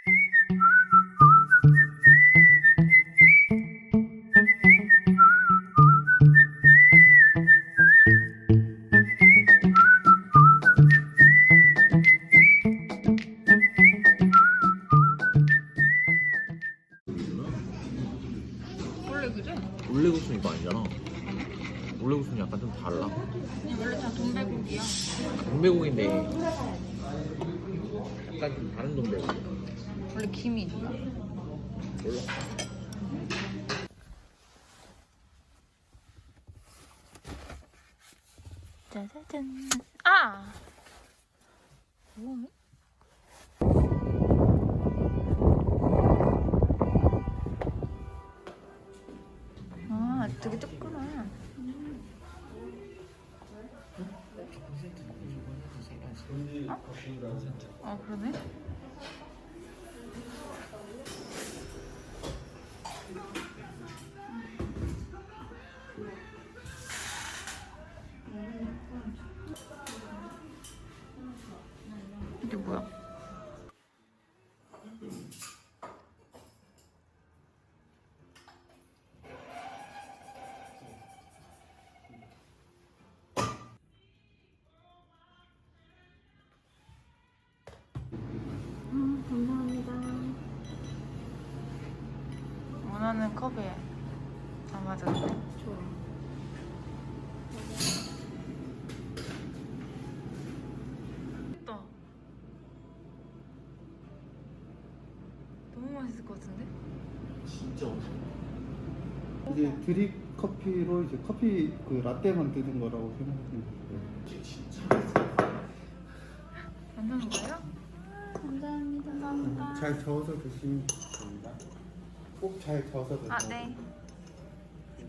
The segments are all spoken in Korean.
원래 구순 이거 아니잖아. 원래 구순 약간 좀 달라. 원래 다 돈베고기야. 돈베고기인데 약간 좀 다른 돈베고기. 원래 김이 있나? 몰라. 짜자잔. 아! 뭐니? 아, 되게 작구나. 어? 아, 그러네. 이게 뭐야? 감사합니다. 원하는 컵에 담아줬네. 좋아. 맛있다. 너무 맛있을 것 같은데? 진짜 맛있어. 이게 드립 커피로 이제 커피 그 라떼 만드는 거라고 생각하시면 돼요. 진짜 만드는 거예요? 감사합니다. 감사합니다. 잘 저어서 드시면 됩니다. 꼭 잘 저어서 드세요. 아, 네.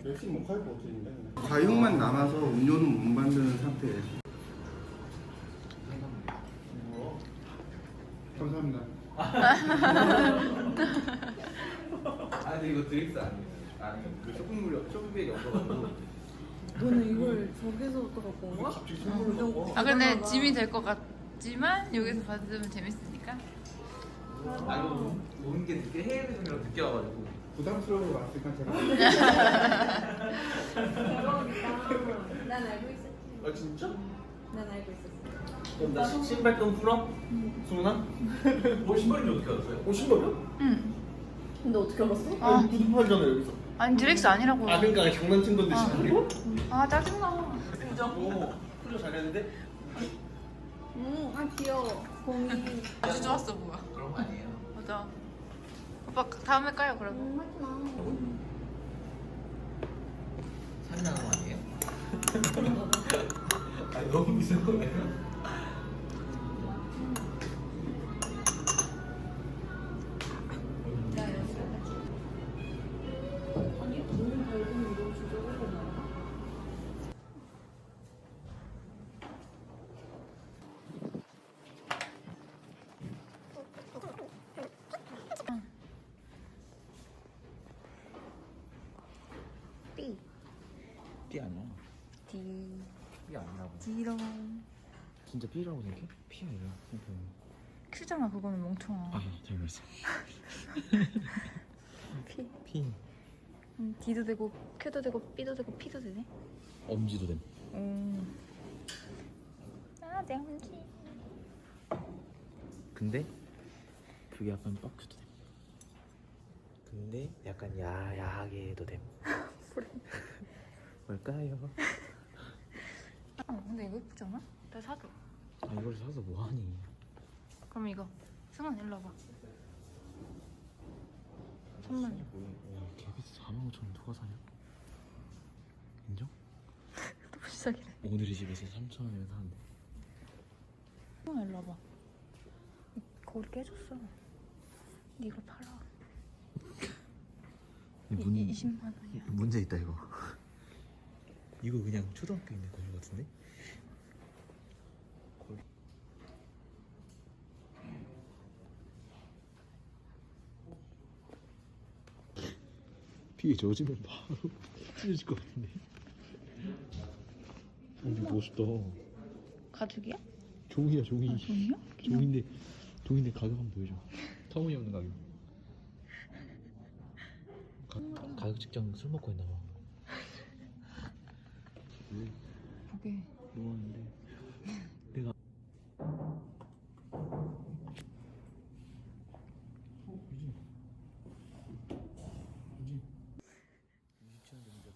몇십 못 할거 없으니까. 과육만 남아서 음료는 못 만드는 상태예요. 감사합니다. 아 근데 이거 드립스 아니에요. 아니 그 쇼핑백이 없어가지고. 너는 이걸 저기서부터 갖고 온 거야? 갑자기 선물로 줬고. 아, 근데 짐이 될 것 같지만 여기서 받으면 재밌으니까. 아 이거 오는 게 늦게 해외배송이랑 늦게 와가지고. 부담스러워 왔으니까 제가. 대박이다. 난 알고 있었지. 아 진짜? 난 알고 있었어. 그럼 나 신발끈 풀어? 수문아? 뭐 신발인지 어떻게 알았어요? 신발이요? 응. 근데 어떻게 알았어? 아, 구두 팔잖아 여기서. 아니 드렉스 아니라고. 아 그러니까 장난친 건데 신발이요? 아, 짜증나. 인정. 풀려 잘했는데? 아 귀여워. 공이. 아주 좋았어, 뭐야. 그런 거 아니에요. 맞아. 오빠 다음에 까요, 그러면. 하지 마. 사진 나는 거 아니에요? 아니 너무 비싼 거예요? 아니 너무 밝으면 이거 조절해서 나와. 삐. 삐 아니야. 디. 삐 아니라고. 디롱. 진짜 삐라고 생각해? 피 아니야. 큐잖아, 그거는 멍청아. 잘 말했어. 피. 피. D도 되고, Q도 되고, B도 되고, P도 되네. 엄지도 됨. 아, 내 엄지. 근데 그게 약간 뻑큐도 됨. 근데 약간 야하게도 됨. 뭘까요? 아, 근데 이거 예쁘지 않아? 내가 사줘. 아 이걸 사서 뭐하니? 그럼 이거. 승환, 일로 와봐. 선물. 개비스 45,000원 누가 사냐? 인정? 또 시작이네. 오늘의 집에서 3,000원이면 사는데. 승환, 일로 와봐. 거울 깨졌어. 이거 팔아. 20만 원이야. 문제 있다 이거. 이거 그냥 초등학교 있는 거인 것 같은데? 비에 젖으면 바로 찢어질 것 같은데. 근데 멋있다. 가죽이야? 종이야 종이. 아, 종이야? 종인데 근데 가격 한번 보여줘. 터무니없는 가격. 가격 측정 술 먹고 했나 봐. 보게. 누웠는데 내가 유치원 전자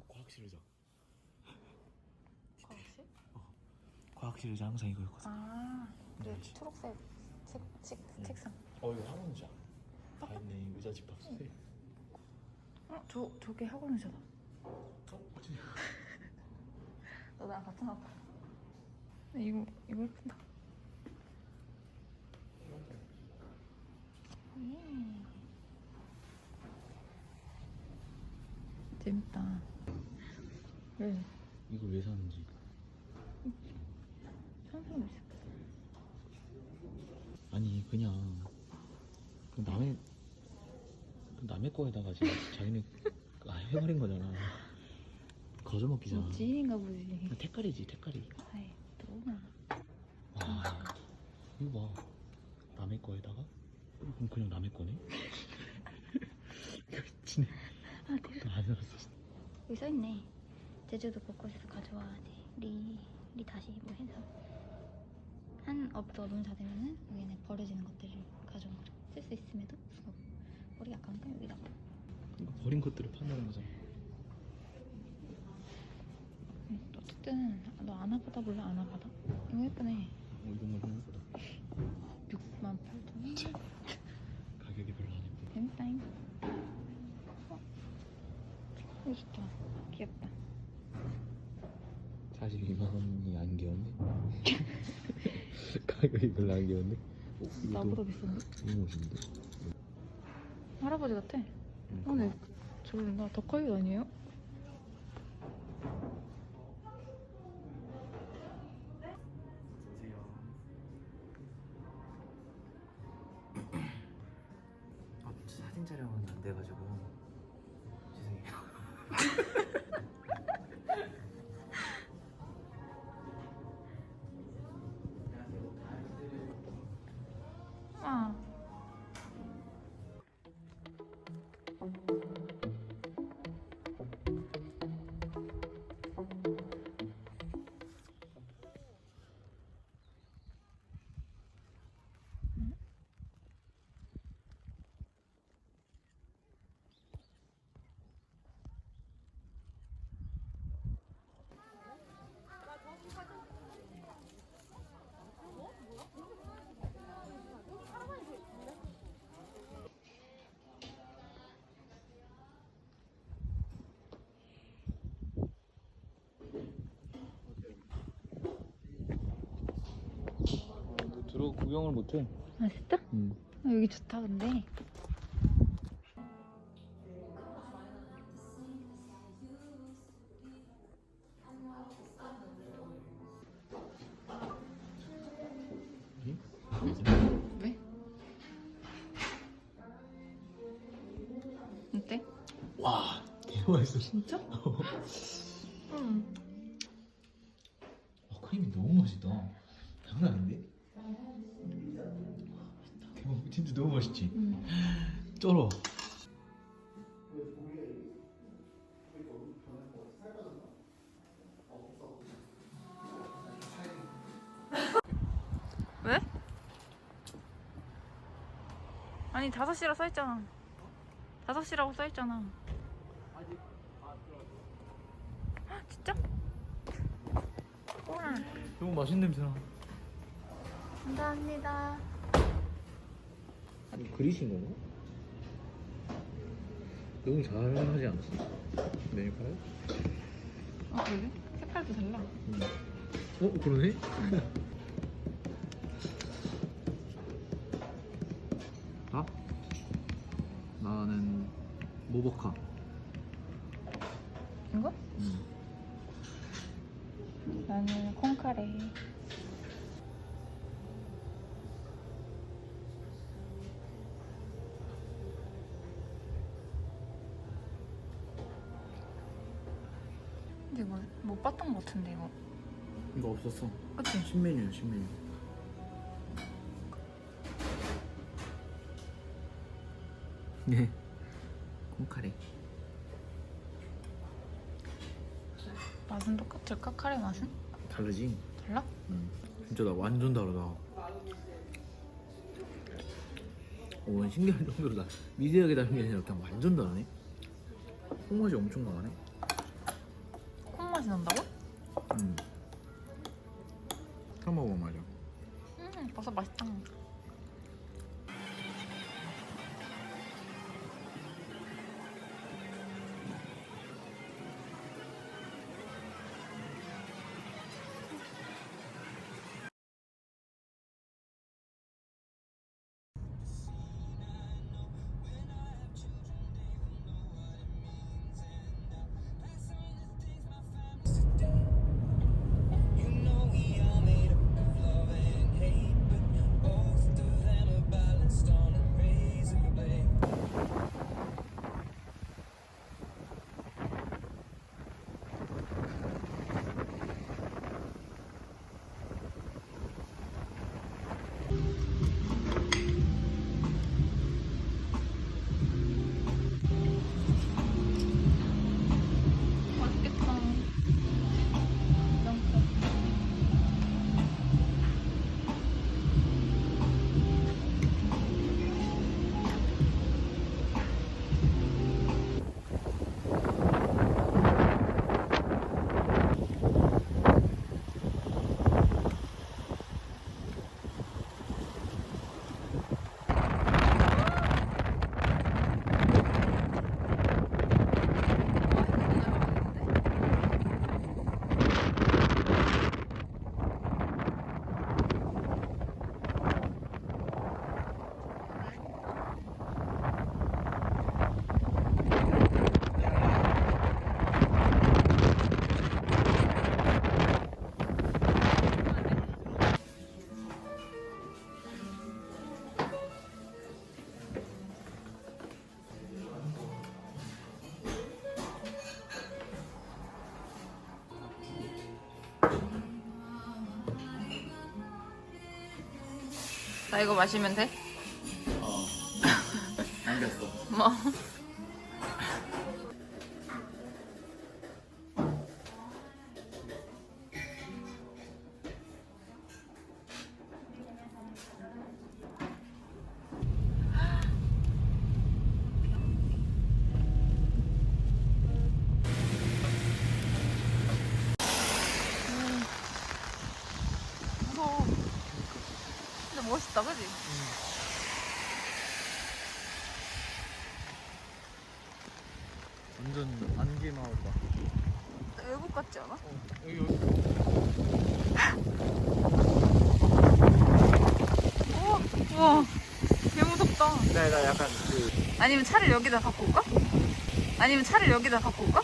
과학실 의자. 과학실? 과학실 의자 항상 이거 있거든. 아, 그 알지? 초록색 책상. 이거 학원 의자. 다 있네. 의자 집합 세. 저게 학원 의자다. 그치? 너 나랑 같은 학원. 이거 예쁘다. 재밌다. 왜? 이걸 왜 사는지. 상상도 있어. 아니 그냥 그 남의 거에다가 지금 자기네 해버린 거잖아. 거저먹기잖아. 지인인가 보지. 택깔이지 택깔이. 아이, 너무. 와 이거 봐. 남의 거에다가 그럼 그냥 남의 거네. 미치네. 아, 대박. 안 알았어. 여기 써있네. 제주도 곳곳에서 가져와. 리 다시 뭐 해서. 한 업도 문 닫으면은 여기는 버려지는 것들을 가져온 거죠. 쓸 수 있음에도 수가 없고. 머리 아까우니까 여기다가. 이거 버린 것들을 판다는 거잖아. 어쨌든 너 아나보다 몰라 아나보다. 이거 예쁘네. 이런 건 생각보다 68,000원. 가격이 별로 안 예쁘네. 재밌다잉. 이거 좋다. 귀엽다. 42만 원이 안 귀여운데? 가격이 별로 안 귀여운데? 나보다 비싼데? 너무 멋있는데? 할아버지 같아. 네. 저나 덕화유 아니에요? 사진 촬영은 안 돼가지고 죄송해요. 아. 들어 구경을 못해. 아 진짜? 여기 좋다 근데. 왜? 어때? 와, 개맛있어. 진짜? 응. 크림이 너무 맛있다. 장난 아닌데? 진짜 너무 맛있지? 쩔어. 왜? 아니 5시라 써있잖아. 5시라고 써있잖아. 헉, 진짜? 헐. 너무 맛있는 냄새나. 감사합니다. 이거 그리신 건가? 너무 잘하지 않았어? 메뉴판을? 아 그래? 색깔도 달라. 그러네? 나? 나는 모버카. 이거? 나는 콩카레. 근데 이거 못 봤던 것 같은데 이거. 이거 없었어. 그치? 신메뉴야 신메뉴. 네. 콩카레. 맛은 똑같을까? 카레 맛은? 다르지? 달라? 진짜 나 완전 다르다. 오, 신기할 정도로 다 미세하게 다른 게 아니라 그냥 완전 다르네. 콩맛이 엄청 강하네. 콩 맛이 난다고? 처음 먹어본 맛이야. 버섯 맛있다. 맛있겠다. 나 이거 마시면 돼? 안겼어. 뭐? 무서워. 근데 멋있다, 그지? 완전 안개 마을 봐. 외국 같지 않아? 여기 우와, 개 무섭다. 나 약간 그 아니면 차를 여기다 갖고 올까? 아니면 차를 여기다 갖고 올까?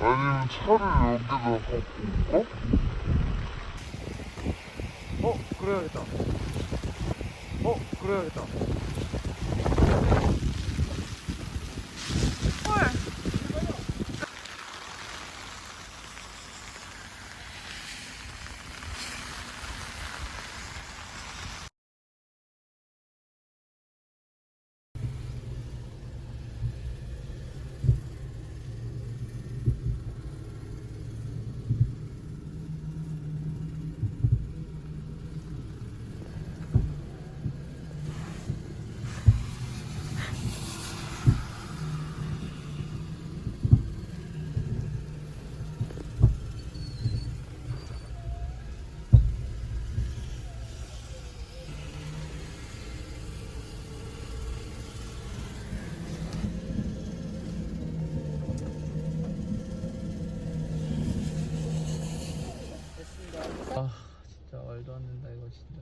아니면 차를 여기다 갖고 올까? 그래야겠다. 그래야겠다. 헐. 아 진짜 말도 안 된다 이거 진짜.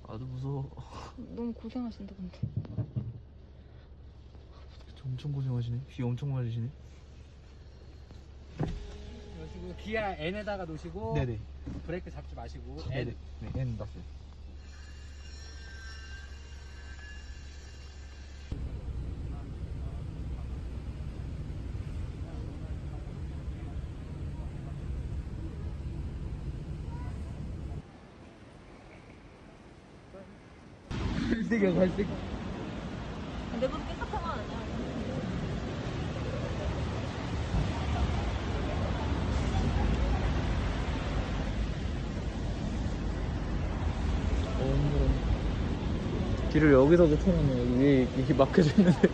나도 무서워. 너무 고생하신다 근데. 엄청 고생하시네. 비 엄청 맞으시네. 그리고 기아 N에다가 놓으시고 네네. 브레이크 잡지 마시고 네네. 네, N 났어요. 갈색이야 갈색. 내보다 깨끗한 건 아니야. 길을 여기서도 통하네. 여기 위에 이렇게 막혀져 있는데.